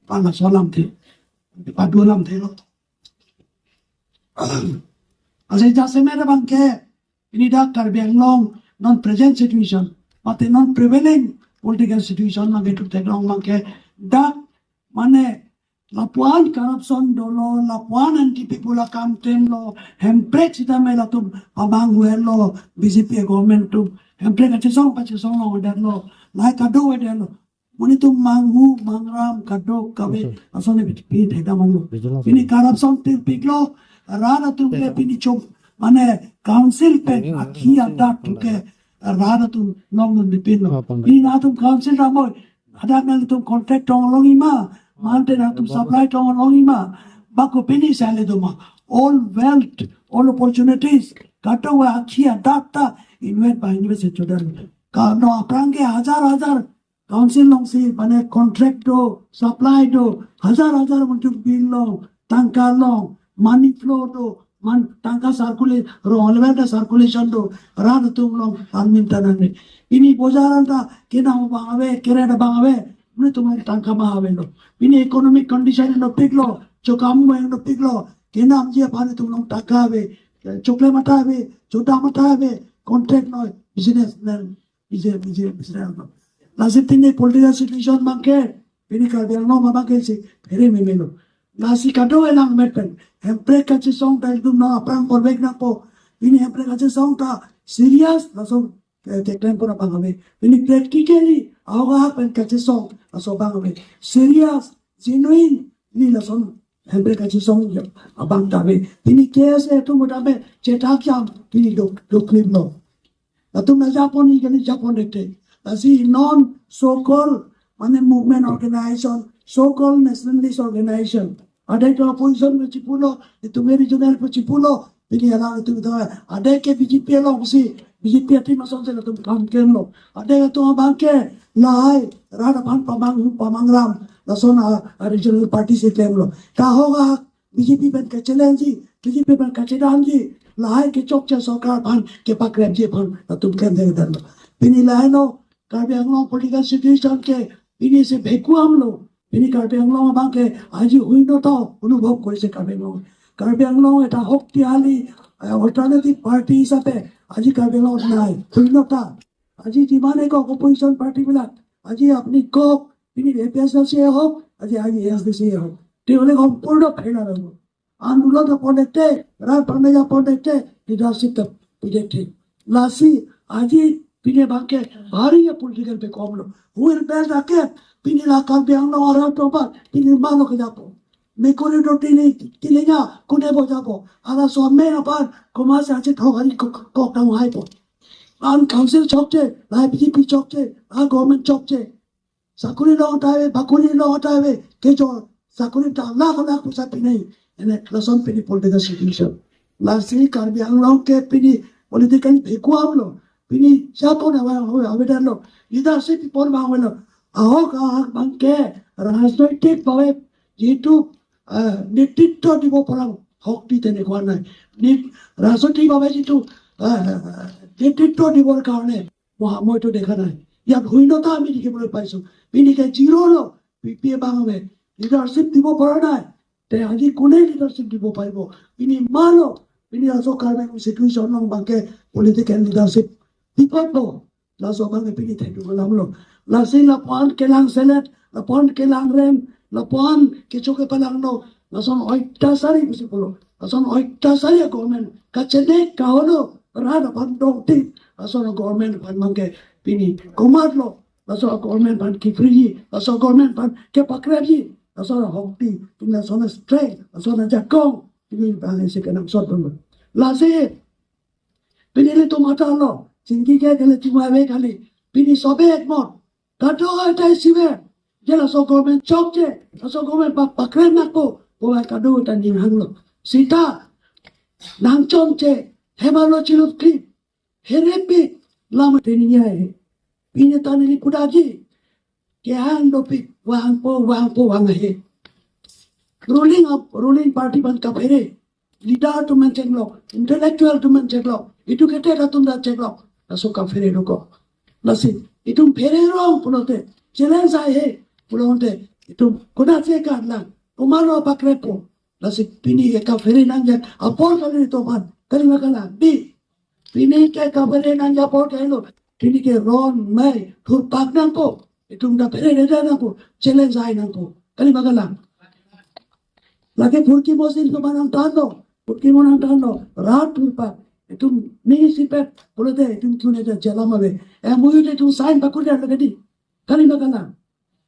Pala solam the. Padulam the. As I just said, Banke, ini doctor being long non-present situation, but a non-prevailing political situation, Banke to take long Banke, that mane Lapuan corruption dolo, Lapuan anti-people account lo, hempret sita melatum, abang lo, BJP government to, hempret pachesong lo, that lo, like a do it lo. Munitum manghu, mangram, kado, kabe, asone bit, edamango. Ini corruption til piglo, rara tumke pini chop, mane council pe, akhi adat tumke, rara tum long on the pino. Ini natum council ramoy, adat nalitum contract on longima, mountain atum supply on longima, bako pini saleduma, all wealth, all opportunities, kato akhi adata, invest by university children. No aprange hazar. Council long si mane contract do supply do hazar untuk bill long tangka long money flow do man tangka circulate relevant circulation do rada tum long almintanane ini bojaran ta kena bangawe kereda bangawe mune tumari tangka bangawe do ini economic condition no piglo chokam no piglo kena amje phane tum long tangka ave chokle mata ave chota mata ave contract no business business no Nasi tini political situation bangke, ini kalau no mabangke si, peri memelo. Nasi kado elang meten, hempre kaci song ta itu no apang polbek na po, ini hempre kaci song ta serius, langsung teklen pun abang ame. Ini practically, awak pen kaci song, langsung abang ame. Serius, genuine, ini langsung hempre kaci song abang tabe. Ini case itu mudabe cetak jam, ini doklim no. Lalu na Japon ini Japon dekte. Asi non so-called movement organization, so-called nationalist organization. Ada ke opposition में चिपुलो, itu regional पे चिपुलो, ini ala itu kita. Ada ke BJP lo mesti BJP ati masuk sila tu काम केम lo. Ada ke tu bangke lahai rada pan pamangram, lason regional party से केम lo. क्या होगा BJP बन के चलेंगी, BJP बन के चलेंगी, lahai के चौक चे सरकार pan के पकड़े जी pan, तुम केम देंगे दलो. Ini lahai lo. Karbi Anglong political situation ke ini se bekuam lo ini Karbi Anglong bangke aji huino tau unubhob korise Karbi Anglong eta hoktiali alternative party hisabe aji Karbi Anglong nai huino ta aji jimane ko opposition party bila aji apni ko ini APM se ho aji SDC ho teole সম্পূর্ণ ফেলা রইব আন্দোলন পনেতে রা পান্ডা পনেতে leadership পনেতে lassi aji Pini bangke hari ya political pe komlo. Huir bel dake pini la Karbi Anglong orang tobat pini malo ke japo. Mekori do tini kilinya kune bo japo. Ala so me apan komase ache thogari kok tang hai po. An council chokche, la BJP chokche, la government chokche. Sakuri lo tawe, bakuri lo tawe. Kejo sakuri ta la pusa pini. Ene lason pini political situation. La si Karbi Anglong ke pini political bekuam lo. Pini siapa nama awak lo, leadership pun bawa lo. Ahok bangke rajnaitik bawa itu netitto di bawah perang hok di tene kuana. Ni rajnaitik bawa itu netitto di bawah kawane. Mau itu dekana. Yang huino ta kami dikit boleh paisu. Pini ke zero lo, pipi bawa leadership di bawah perang. Te haji kune leadership di bawah paibo. Pini malo, pini asok karena situation long bangke political leadership. Dipapo, laso bang pini tendu malam lo. Lasi lapuan kelang selet, lapuan kelang rem, lapuan kecoke palang no. Lason oita sari mesti polo. Lason oita sari government. Kacene kahono rada pandong ti. Lason government pan mangke pini komar lo. Lason government pan kifri. Lason government pan kepakraji. Lason hokti. Pini lason strength. Lason jakong. Pini bang sekenam sort pun. Lasi pini le tu mata lo. Singgi ke kali cuma kali, pini sobe ekmor, kado ada siwe, jelas so government chokje, so government pakren aku, bawa kado dan jinghang lo, sita, nangcom je, hemalo cilut klip, herepi, lama teninya pini tanili kudaji, kehang dopi, wang po wang he, ruling party ban kapere, leader tu menceng lo, intellectual tu menceng lo, itu kita datang dah cek lo. Suka ferero ko. Nasi, itu ferero punote. Challenge ay he punote. Itu kuna ceka lang. Kumano pakrepo. Lasik pini ka feri nangja. Apor kali itu man. Kali makala. Di. Pini ke ka feri nangja apor kali lo. Pini ke ron mai. Tur pak nangko. Itu nda feri nangja nangko. Challenge ay nangko. Kali makala. Lagi purki mosin ko manang tano. Purki mo nang tano. Rat tur pak. Itu municipal. Boleh deh. Itu tune jalan mabe. MOU itu sign pakunya lagi. Kali makala.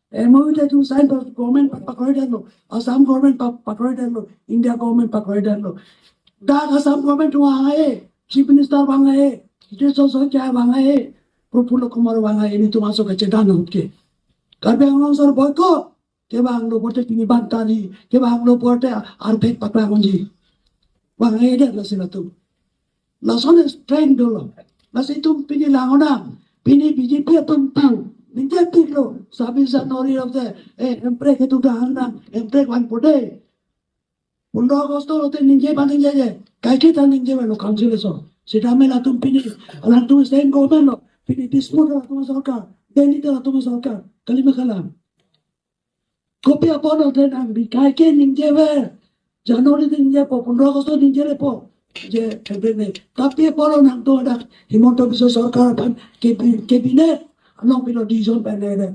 MOU itu sign government pakoi dalo, Assam government pakoi dalo, India government pakoi dalo. Dak Assam government वहाँ है, chief minister वहाँ है, itu so क्या वहाँ है, Profulo Kumar वहाँ है, ini tu masuk ke cedan ke. Karena orang sor boyko, ke bang lo bote kini bantani, ke bang lo bote arpek pakla monji. Wहाँ है deh lasila tu. Lason strain dulu, lasi tu pini langona, pini BJP tu pang. Ninja piklo, sabi sa nori of theempre ke tu dahana,empre kwan pode. Undo Agosto rote ninja banding jaje, kaike tan ninja velo council so. Sita me la tum pini, alam tum stain government lo, pini dismo la tum sarkar, Delhi la tum sarkar, kalima kalam. Kopi apon rote nang bi kaike ninja ve, January ninja po, Undo Agosto ninja le po. Je February, tapi apon nang to ada Himonto Biswa sarkar pan cabinet. Along with diesel banner.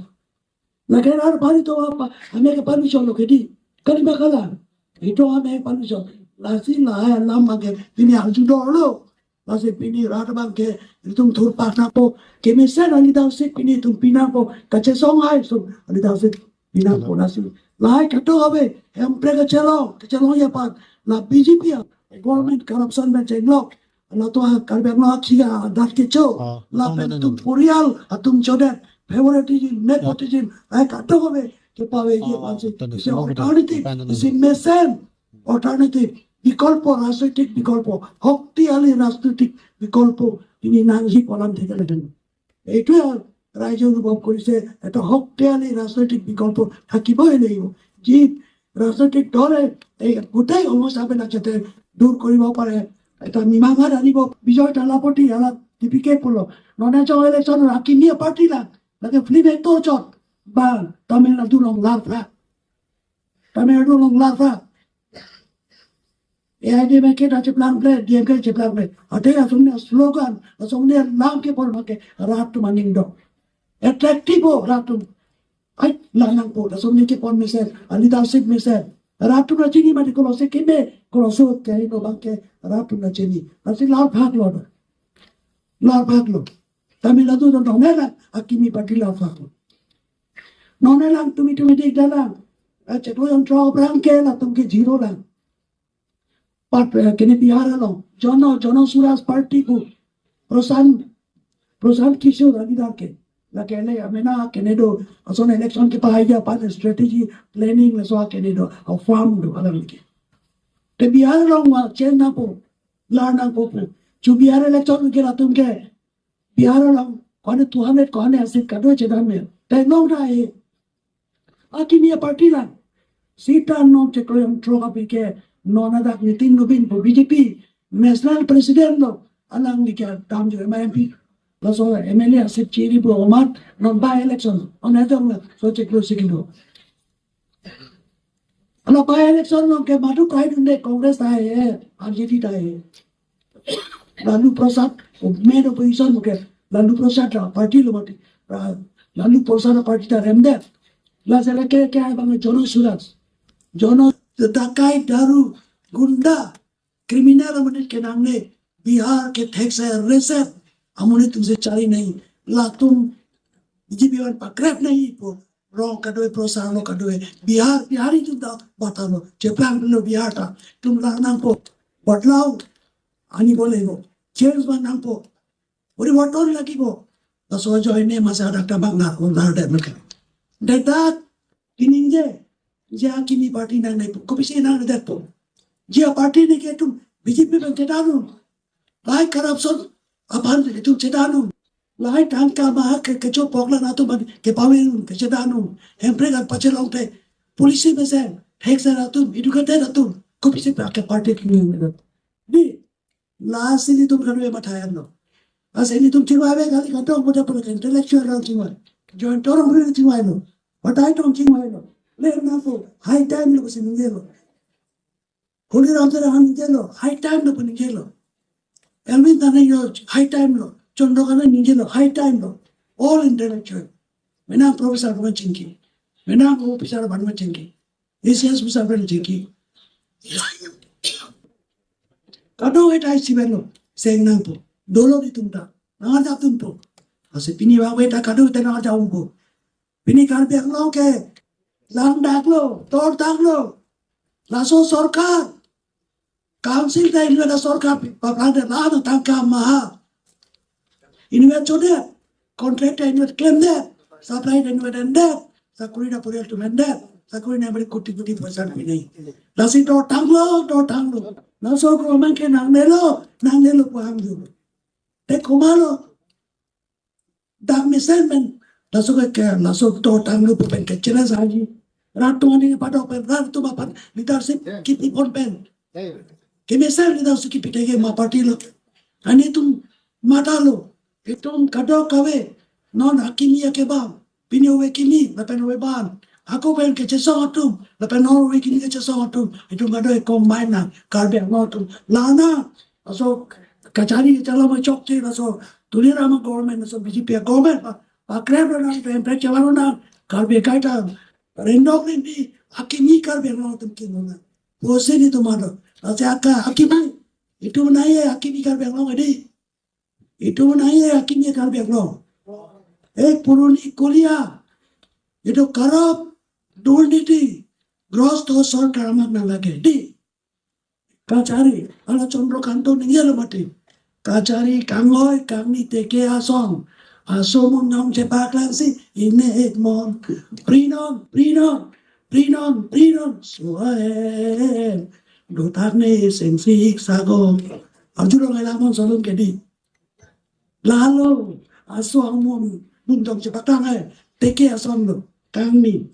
Lakin ar bari to apa? Hame ke permission lo kedi. Kali bakala. Itu hame permission. Lasi la lam mage pini alju dolo. Lasi pini rat bangke itung thur patna po. Kemi sen ani daw sik pini tung pina po. Kache song hai so ani daw sik pina po lasi. Lai kato habe. Empre ke chelong ya pat. La BJP government corruption में चेंगलो. La to karbeng lo aksia dat kecho la tum purial atum chodet favoritism nepotism ai kato hobe ke pawe ye panse se alternative is mesen alternative বিকল্প রাজনৈতিক বিকল্প শক্তিশালী রাজনৈতিক বিকল্প তিনি নাংজি পলান থেকে লেখেন এইটোৱে ৰাইজে অনুভৱ কৰিছে এটা শক্তিশালী ৰাজনৈতিক বিকল্প থাকিবই লাগিব যি ৰাজনৈতিক দলে এই গোটেই সমস্যাবিলাক যাতে দূৰ কৰিব পাৰে এটা মীমাংসাত আনিব বিজয় তালাপতি আলাপ টিপিকে পলো ননেজং ইলেকশন রাকিমিয়া পার্টি লাগে ফ্লিমে তোচত বা তামিলনাডু লং লাফা AIDM ke da ceplang ple DMK ceplang ple ate asumnya slogan asumnya naam ke por make ratu manindo attractive ratu ai lanang po asumnya ke por misal ani dasik misal ratu na chini mati kalau se kime kalau so kaya no bangke ratu na chini asi lar bhag lo Tamilnadu don nonela akimi party lar bhag lo nonela tumi dik dalang chetlo yon draw bangke la tumke zero lang kini Bihar along Jono Suraj party ko Prasant Kishore Anidar ke la kene amena kenedo ason election ke pahaya pan strategy planning la so kenedo au farm do alam ke te Bihar along wa chen na po lar na po chu Bihar election ke ratum ke Bihar along kone 200 kone asit kado chedan me te no na e akimi party la sita no te koyam troga ke Nonadak Nitin Nubin po BJP national president lo alang ni kya tam jo MIP laso MLA asip chiri po omat non by election on etong la so check lo sikindo ano by election lo ke matu kai dunde congress ta hai RJD ta hai Lalu Prasad main opposition mo ke Lalu Prasad party lo mati Lalu Prasad party ta remde la sele ke kya bang Jono Suraj Jono Dakai Daru Gunda criminal अमने के नाम ने बिहार के tax है racer अमने तुमसे चारी नहीं ला तुम बीजेपी पकड़े नहीं पो रॉन्ग कदोए प्रोत्साहन कदोए बिहारी जुदा बता लो जेप्लान लो बिहार था तुम ला नाम पो बदलाव आनी बोले वो चेंज बन नाम पो और ये वाटर लगी वो तो सोचो इन्हें मसा रखता बंगला उन्हार डे में कर data किनिंगे Jia kini party nang nai ko bisi nang dat po Jia party ni ke tu BJP bang cedanu lai corruption aphan tu cedanu lai tang ka ma ke kecho pokla na tu ban ke pawin ke cedanuempre gan pachelong te polisi me se tax na tu educate na tu ko bisi ke party ki ni ni la sini tum kanu e mathayan no asini tum chingwabe gali kato mo ta por intellectual rang chingwa joint torong ri chingwa no but I don't chingwa no Claim na po, high time na po siningelo. Holy Ramsar Haningelo, high time na po ningelo. Elvin Tanayo, high time lo. Chondokana ningelo, high time lo. All intellectual. Menang Professor Banmachinki. Menang Professor Banmachinki. ACS Professor Banmachinki. Kado it I see well, saying Nampo. Dolo ditumta. Nada tumpo. As a pini wait a kado it another umbo. Pini carbiak loke. Lang daklo, tor daklo. Lasso sorka. Council da inweda sorka. Paplanda lado tanka maha. Inwed so there. Contractor inwed claim there. Supply inwed and there. Sakurina puriel to men there. Sakurina very kuti for Sanini. Lasi tor tanglo. Lasso government can nangelo puangdu. Take Komalo. Dak misselmen. Lasso ke lasso tor tanglo pupen kecil saji. Ratu ani pada pen ratu mapan leadership keep it on pen. Kemisal leadership keep it again ma party lo. Ani tum matalo. Itum kado kawe non hakimia ke bang. Pinyo kimi la pen we ban. Aku pen ke cesong atum la pen no we kimi ke cesong atum. Itu kado e combine na karbe atum lana. Aso kajari chala ma chok che aso tulira ma government aso BJP government pa krem na pen pe chawalo na karbe kaita Rendok ini hakimi karbe no atum kinona. Bose ni tomado. Ase aka hakimai itu naye hakimi karbe no edi. Itu naye hakimi karbe no. Ek puruni kuliah itu karab duurniti gross to sorkar amak na lage di kacari ala chondro kanto ningyelo mati kacari kangoy kami teke asong asomong nyong cepak langsi ine ekmon prinon suae dotakne sengsik sago arjuro ngelamon solong kedi lalu asong mundong cepak tangai teke asong lo kami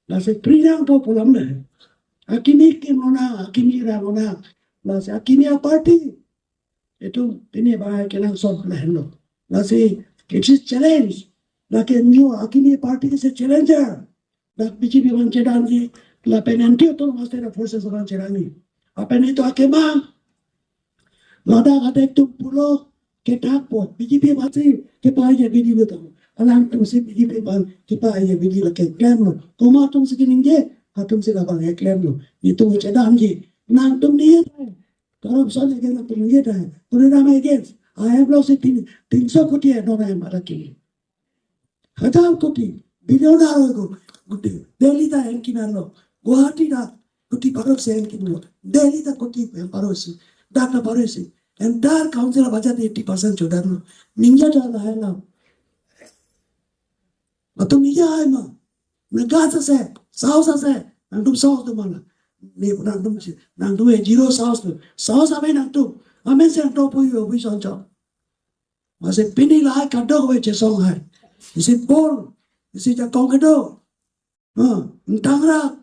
nasi prinan po pulam le akini kimona akini ramona nasi akini party itu ini bahaya kenang sob lehno nasi it's a challenge laki new akini party is a challenger dak BJP ban cedangi la penanti to master forces ban cedangi apa itu akemang lada kata itu pulo ketak po BJP masih kepaya gini betul alang tu si BJP ban kepaya gini laki klaim lo koma tum segini je hatum se labang klaim lo itu cedangi nang tum dia kalau misalnya kita punya dia punya nama against I have lost it 300 koti no name araki 1000 koti bilionar ko guti Delhi da enkinalo Guwahati da koti parok se enkinalo Delhi da koti parosi data parosi entire council budget 80% chodano ninja da hai na ato ninja hai ma negasa se sausa se andum saus do mana ne nang du zero saus ave nang tu amen se to pu yo bi son cho masih pini lai kado we che song hai isi pol isi ja kong kado tangra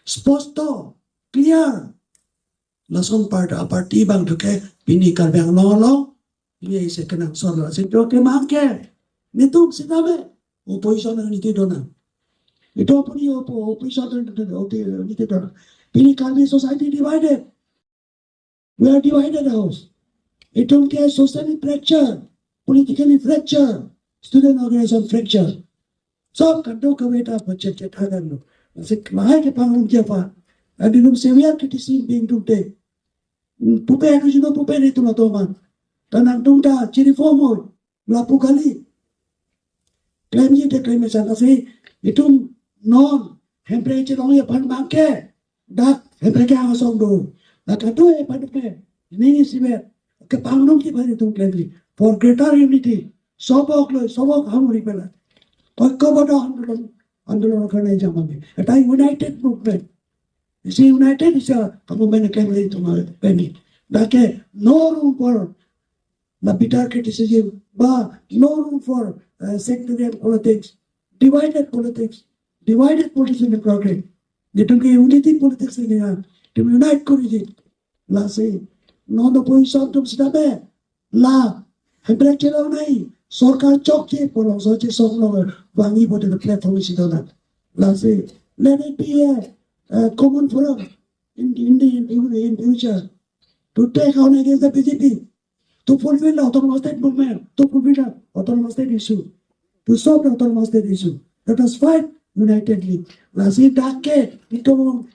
sposto clear lasong party bang duke pini kar bang lo ini isi kenang solo isi to ke mangke nitum sinabe opposition ni ti dona itu puni opposition ni ti dona pini kami society divided we are divided house itu ke society fracture politically fracture student organization fracture so kado kaweta budget hagan lo asik lahai ke pangum japa adilum severe criticism being today pupe anu juga pupe itu lo toman tanang tungta ciri formo lapu kali klaim je klaim sana se itu non temperature ong ya pan bangke dak temperature asong do kado padupe ini sibe ke pangum ki bari tum klaim for greater unity sobok hamuri pela kokobodo andolon karne jamami eta united movement you see united is a movement can lead to my penny dake no room for the bitter criticism but no room for sectarian politics divided politics in the program ditunge unity politics in the to unite kori la se no the position tum sidabe la temperature nahi sorkar chok che polo so che sok lo bangi bote the platform si dona la se Let it be a common forum in future to take on against the BJP, to fulfill the autonomous state movement, to fulfill the autonomous state issue, to solve the autonomous state issue. Let us fight unitedly. Lasi dake, ito